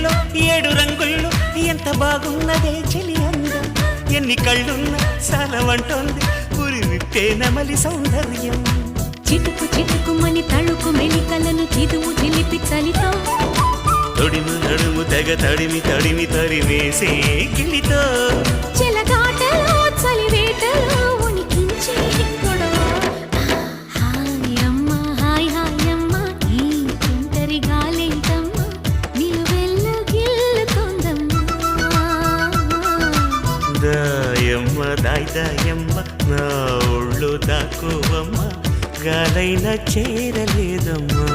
చీరలో 7 రంగుల్లో ఎంత బాగున్నదే చెలి అందం ఎన్ని కళ్ళున్న సాలవంటోంది పురి విప్పే నమలి సౌందర్యం చిటుకు చిటుకుమని తళుకు మెలికలను చిదువు చిలిపి చలితో తొడిము నడుము తెగ తడిమి తడిమి తరివేసే గిలితో చెలగాటలో చలివేటలో ఉనికించే గొడవ హాయమ్మ హాయ్ హాయమ్మ ఈ తుంటరి గాలేంటమ్మ నిలువెల్ల గిల్లుతోందమ్మా దాయమ్మ దాయ్ దాయమ్మ నా ఒళ్ళు దాకోవమ్మ గాలైన చేరలేదమ్మా